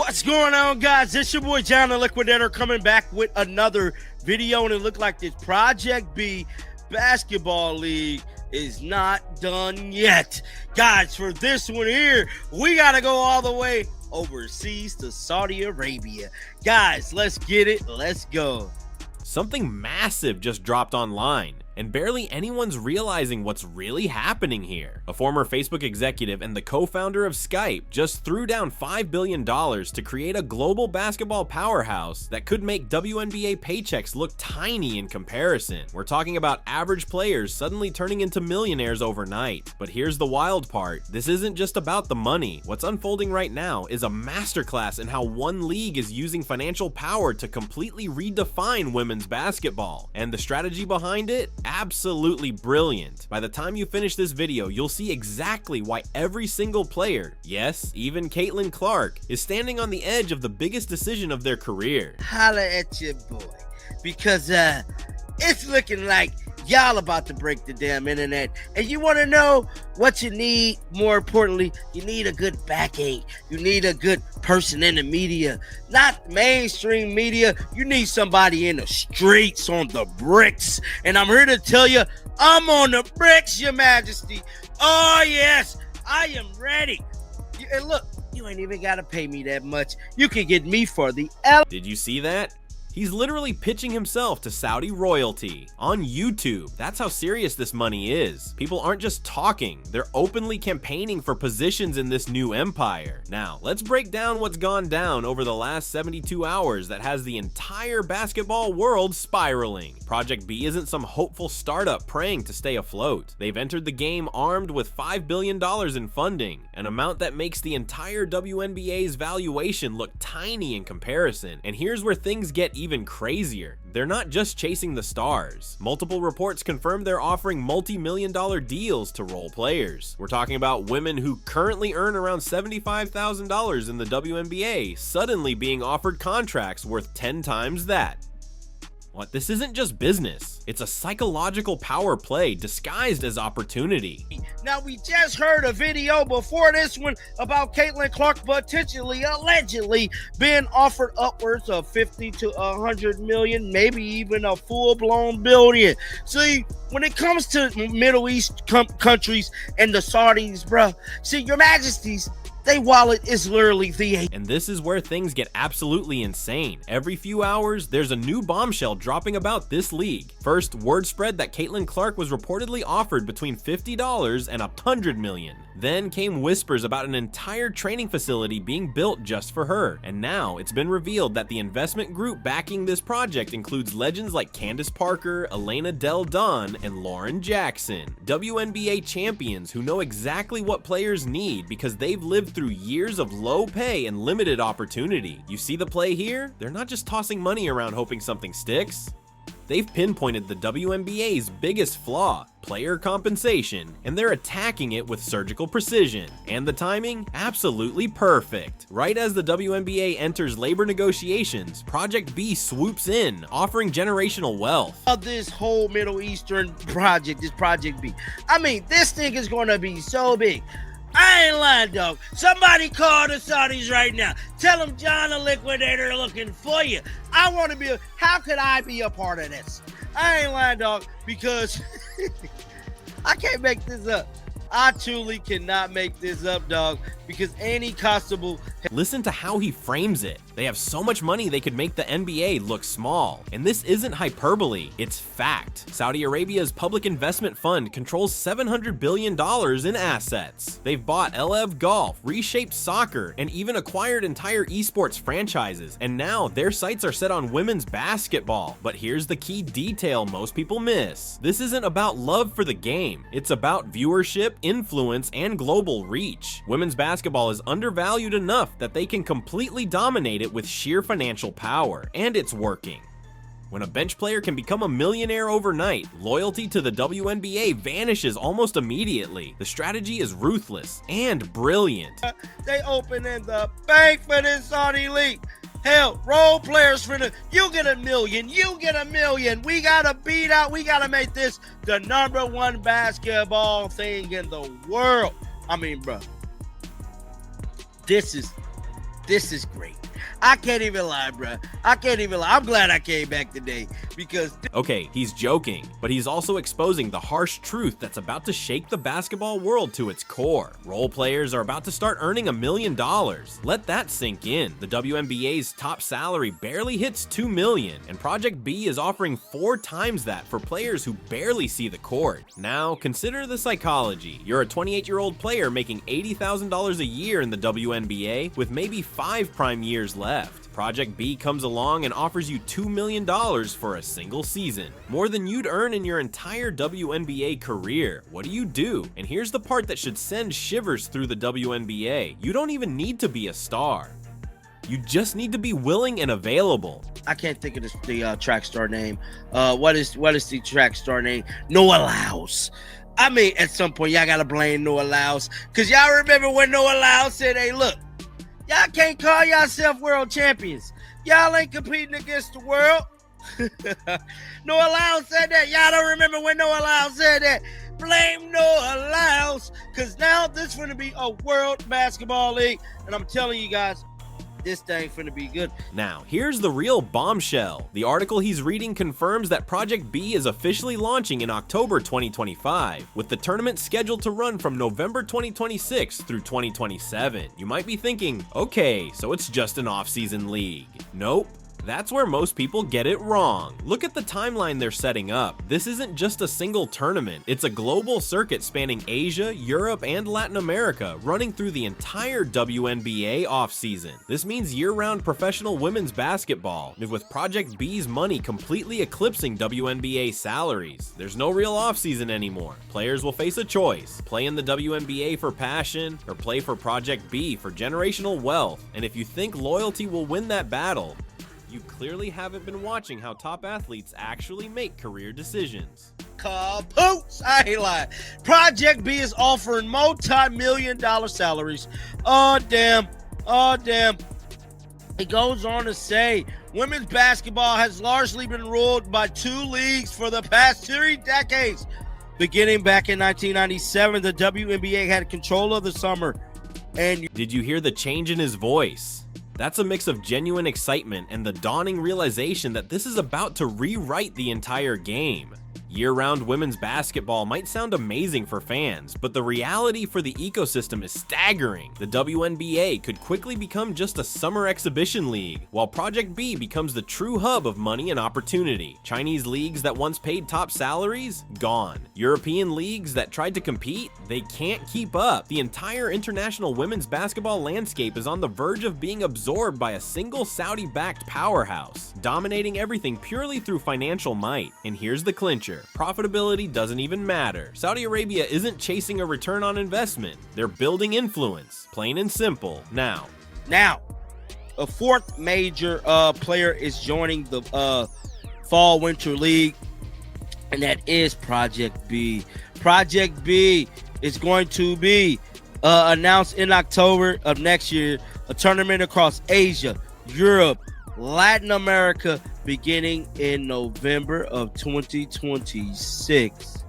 What's going on, guys? It's your boy John the Liquidator coming back with another video, and it looked like this Project B basketball league is not done yet. Guys, for this one here, we got to go all the way overseas to Saudi Arabia. Guys, let's get it. Let's go. Something massive just dropped online, and barely anyone's realizing what's really happening here. A former Facebook executive and the co-founder of Skype just threw down $5 billion to create a global basketball powerhouse that could make WNBA paychecks look tiny in comparison. We're talking about average players suddenly turning into millionaires overnight. But here's the wild part. This isn't just about the money. What's unfolding right now is a masterclass in how one league is using financial power to completely redefine women's basketball. And the strategy behind it? Absolutely brilliant. By the time you finish this video, you'll see exactly why every single player, yes, even Caitlin Clark, is standing on the edge of the biggest decision of their career. Holla at your boy, because it's looking like y'all about to break the damn internet, and you want to know what you need. More importantly, you need a good backing. You need a good person in the media, not mainstream media. You need somebody in the streets on the bricks, and I'm here to tell you, I'm on the bricks, your majesty. Oh yes, I am ready. And look, you ain't even gotta pay me that much. You can get me for the L. Did you see that? He's literally pitching himself to Saudi royalty on YouTube. That's how serious this money is. People aren't just talking, they're openly campaigning for positions in this new empire. Now, let's break down what's gone down over the last 72 hours that has the entire basketball world spiraling. Project B isn't some hopeful startup praying to stay afloat. They've entered the game armed with $5 billion in funding, an amount that makes the entire WNBA's valuation look tiny in comparison. And here's where things get even crazier. They're not just chasing the stars. Multiple reports confirm they're offering multi-million-dollar deals to role players. We're talking about women who currently earn around $75,000 in the WNBA suddenly being offered contracts worth 10 times that. What? This isn't just business. It's a psychological power play disguised as opportunity. Now, we just heard a video before this one about Caitlin Clark potentially, allegedly, being offered upwards of 50 to 100 million, maybe even a full-blown billion. See, when it comes to Middle East countries and the Saudis, bruh, see, your majesties, they wallet is literally the. And this is where things get absolutely insane. Every few hours, there's a new bombshell dropping about this league. First, word spread that Caitlin Clark was reportedly offered between $50 and $100 million. Then came whispers about an entire training facility being built just for her. And now it's been revealed that the investment group backing this project includes legends like Candace Parker, Elena Del Don, and Lauren Jackson. WNBA champions who know exactly what players need because they've lived through years of low pay and limited opportunity. You see the play here? They're not just tossing money around hoping something sticks. They've pinpointed the WNBA's biggest flaw, player compensation, and they're attacking it with surgical precision. And the timing? Absolutely perfect. Right as the WNBA enters labor negotiations, Project B swoops in, offering generational wealth. This whole Middle Eastern project, this Project B. I mean, this thing is going to be so big. I ain't lying, dog. Somebody call the Saudis right now. Tell them John the Liquidator looking for you. I want to be how could I be a part of this? I ain't lying, dog, because I can't make this up. I truly cannot make this up, dog, because any constable. Listen to how he frames it. They have so much money they could make the NBA look small. And this isn't hyperbole, it's fact. Saudi Arabia's public investment fund controls $700 billion in assets. They've bought LF Golf, reshaped soccer, and even acquired entire esports franchises. And now their sights are set on women's basketball. But here's the key detail most people miss. This isn't about love for the game. It's about viewership, influence, and global reach. Women's basketball is undervalued enough that they can completely dominate it with sheer financial power, and it's working. When a bench player can become a millionaire overnight, loyalty to the WNBA vanishes almost immediately. The strategy is ruthless and brilliant. They opening the bank for this Saudi league. Hell, role players for the, you get $1 million, you get $1 million. We gotta beat out, we gotta make this the #1 basketball thing in the world. I mean, bro, this is This is great. I can't even lie, bro. I can't even lie. I'm glad I came back today because Okay, he's joking, but he's also exposing the harsh truth that's about to shake the basketball world to its core. Role players are about to start earning $1 million. Let that sink in. The WNBA's top salary barely hits $2 million, and Project B is offering 4 times that for players who barely see the court. Now, consider the psychology. You're a 28-year-old player making $80,000 a year in the WNBA with maybe 5 prime years left. Project B comes along and offers you $2 million for a single season, more than you'd earn in your entire WNBA career. What do? And here's the part that should send shivers through the WNBA. You don't even need to be a star. You just need to be willing and available. I can't think of the track star name. What is the track star name? Noah Lyles. I mean, at some point, y'all gotta blame Noah Lyles, because y'all remember when Noah Lyles said, hey, look, y'all can't call yourself world champions. Y'all ain't competing against the world. Noah Lyles said that. Y'all don't remember when Noah Lyles said that. Blame Noah Lyles, because now this is going to be a world basketball league. And I'm telling you guys, this thing finna be good. Now, here's the real bombshell. The article he's reading confirms that Project B is officially launching in October 2025, with the tournament scheduled to run from November 2026 through 2027. You might be thinking, okay, so it's just an off-season league. Nope. That's where most people get it wrong. Look at the timeline they're setting up. This isn't just a single tournament. It's a global circuit spanning Asia, Europe, and Latin America, running through the entire WNBA offseason. This means year-round professional women's basketball, with Project B's money completely eclipsing WNBA salaries. There's no real offseason anymore. Players will face a choice: play in the WNBA for passion, or play for Project B for generational wealth. And if you think loyalty will win that battle, you clearly haven't been watching how top athletes actually make career decisions. Kapoots! I ain't lying. Project B is offering multi-million-dollar salaries. Oh, damn. Oh, damn. It goes on to say, women's basketball has largely been ruled by 2 leagues for the past 3 decades. Beginning back in 1997, the WNBA had control of the summer. And did you hear the change in his voice? That's a mix of genuine excitement and the dawning realization that this is about to rewrite the entire game. Year-round women's basketball might sound amazing for fans, but the reality for the ecosystem is staggering. The WNBA could quickly become just a summer exhibition league, while Project B becomes the true hub of money and opportunity. Chinese leagues that once paid top salaries? Gone. European leagues that tried to compete? They can't keep up. The entire international women's basketball landscape is on the verge of being absorbed by a single Saudi-backed powerhouse, dominating everything purely through financial might. And here's the clincher. Profitability doesn't even matter. Saudi Arabia isn't chasing a return on investment. They're building influence, plain and simple. Now, a 4th major player is joining the Fall Winter League, and that is Project B. Project B is going to be announced in October of next year, a tournament across Asia, Europe, Latin America, beginning in November of 2026.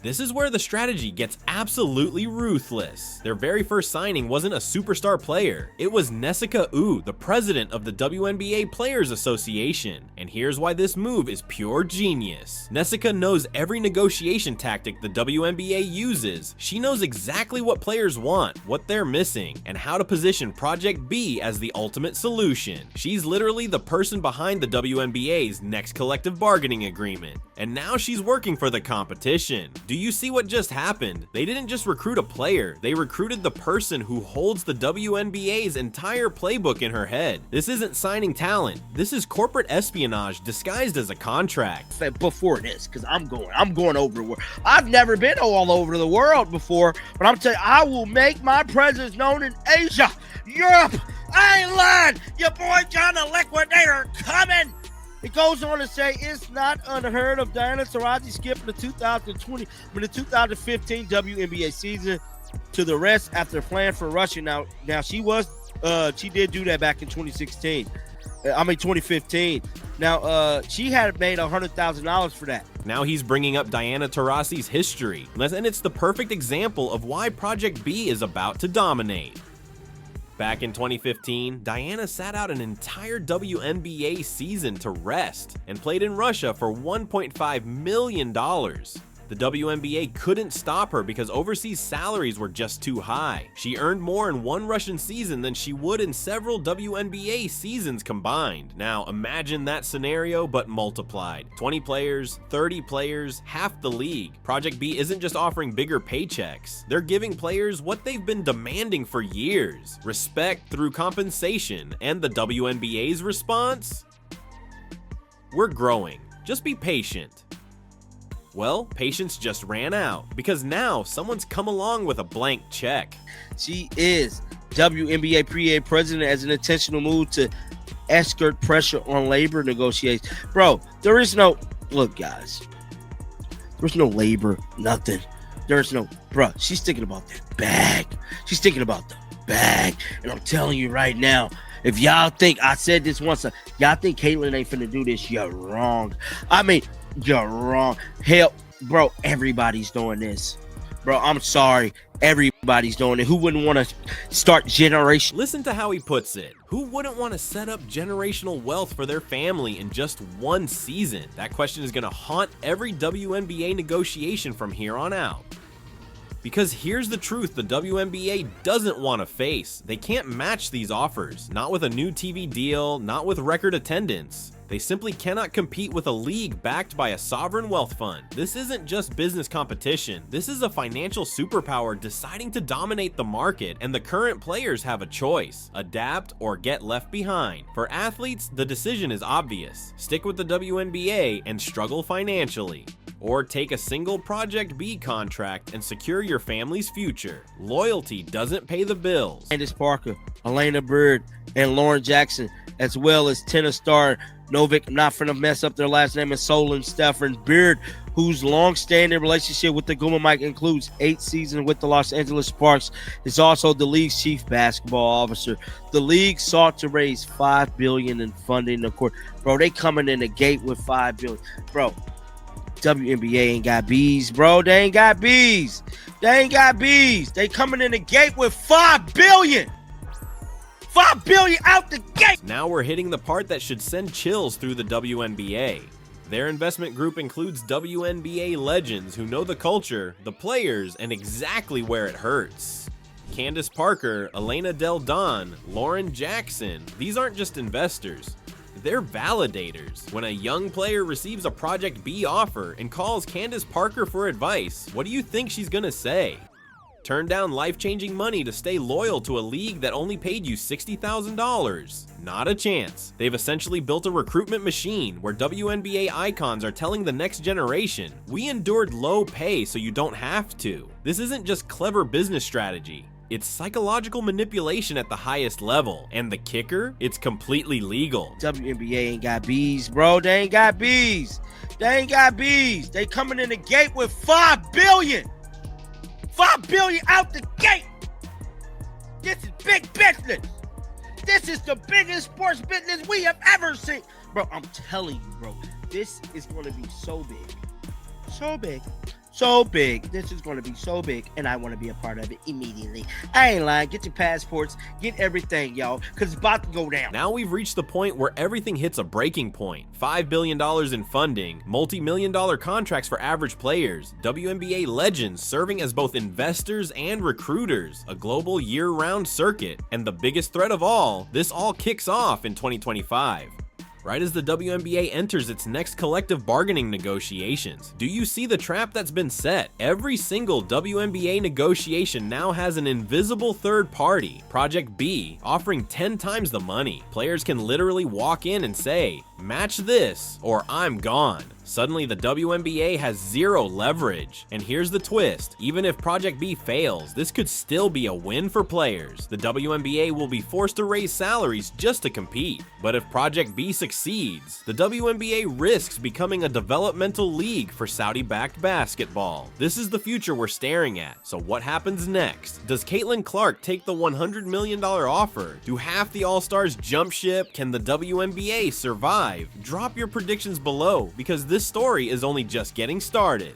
This is where the strategy gets absolutely ruthless. Their very first signing wasn't a superstar player. It was Nessika Wu, the president of the WNBA Players Association. And here's why this move is pure genius. Nessika knows every negotiation tactic the WNBA uses. She knows exactly what players want, what they're missing, and how to position Project B as the ultimate solution. She's literally the person behind the WNBA's next collective bargaining agreement. And now she's working for the competition. Do you see what just happened? They didn't just recruit a player, they recruited the person who holds the WNBA's entire playbook in her head. This isn't signing talent, this is corporate espionage disguised as a contract. Before this, because I'm going over the world. I've never been all over the world before, but I'm telling you, I will make my presence known in Asia, Europe. I ain't lying. Your boy John the Liquidator coming. It goes on to say it's not unheard of Diana Taurasi skipping the 2015 WNBA season to the rest after playing for Russia. Now she did do that back in 2015. Now she had made $100,000 for that. Now he's bringing up Diana Taurasi's history, and it's the perfect example of why Project B is about to dominate. Back in 2015, Diana sat out an entire WNBA season to rest and played in Russia for $1.5 million. The WNBA couldn't stop her because overseas salaries were just too high. She earned more in one Russian season than she would in several WNBA seasons combined. Now imagine that scenario but multiplied. 20 players, 30 players, half the league. Project B isn't just offering bigger paychecks. They're giving players what they've been demanding for years: respect through compensation. And the WNBA's response? We're growing. Just be patient. Well, patience just ran out because now someone's come along with a blank check. She is WNBA PA president as an intentional move to exert pressure on labor negotiations. Bro, there is no, look guys, there's no labor, nothing. There's no, bro, she's thinking about that bag. She's thinking about the bag. And I'm telling you right now, if y'all think, I said this once, y'all think Caitlyn ain't finna do this, you're wrong. I mean, you're wrong. Hell, bro, everybody's doing this. Bro, I'm sorry. Everybody's doing it. Who wouldn't want to start generation? Listen to how he puts it. Who wouldn't want to set up generational wealth for their family in just one season? That question is going to haunt every WNBA negotiation from here on out. Because here's the truth the WNBA doesn't want to face. They can't match these offers. Not with a new TV deal, not with record attendance. They simply cannot compete with a league backed by a sovereign wealth fund. This isn't just business competition. This is a financial superpower deciding to dominate the market, and the current players have a choice: adapt or get left behind. For athletes, the decision is obvious. Stick with the WNBA and struggle financially, or take a single Project B contract and secure your family's future. Loyalty doesn't pay the bills. Candace Parker, Elena Bird, and Lauren Jackson, as well as tennis star Novak, I'm not finna mess up their last name, and Solon Stephen Beard, whose long-standing relationship with the Guma Mike includes 8 seasons with the Los Angeles Sparks, is also the league's chief basketball officer. The league sought to raise $5 billion in funding. Of course, bro, they coming in the gate with $5 billion. Bro, WNBA ain't got bees, bro. They ain't got bees. They ain't got bees. They coming in the gate with $5 billion. $5 billion out the gate. Now we're hitting the part that should send chills through the WNBA. Their investment group includes WNBA legends who know the culture, the players, and exactly where it hurts. Candace Parker, Elena Del Don, Lauren Jackson. These aren't just investors. They're validators. When a young player receives a Project B offer and calls Candace Parker for advice, what do you think she's gonna say? Turn down life-changing money to stay loyal to a league that only paid you $60,000? Not a chance. They've essentially built a recruitment machine where WNBA icons are telling the next generation, we endured low pay so you don't have to. This isn't just clever business strategy. It's psychological manipulation at the highest level. And the kicker? It's completely legal. WNBA ain't got bees, bro. They ain't got bees. They ain't got bees. They coming in the gate with $5 billion. $5 billion out the gate. This is big business. This is the biggest sports business we have ever seen. Bro, I'm telling you, bro, this is going to be so big. So big. So big. This is going to be so big, and I want to be a part of it immediately. I ain't lying. Get your passports. Get everything, y'all, because it's about to go down. Now we've reached the point where everything hits a breaking point. $5 billion in funding, multi-million-dollar contracts for average players, WNBA legends serving as both investors and recruiters, a global year-round circuit, and the biggest threat of all, this all kicks off in 2025. Right as the WNBA enters its next collective bargaining negotiations. Do you see the trap that's been set? Every single WNBA negotiation now has an invisible third party, Project B, offering 10 times the money. Players can literally walk in and say, match this or I'm gone. Suddenly the WNBA has zero leverage. And here's the twist, even if Project B fails, this could still be a win for players. The WNBA will be forced to raise salaries just to compete. But if Project B succeeds, the WNBA risks becoming a developmental league for Saudi-backed basketball. This is the future we're staring at. So what happens next? Does Caitlin Clark take the $100 million offer? Do half the All-Stars jump ship? Can the WNBA survive? Drop your predictions below because this story is only just getting started.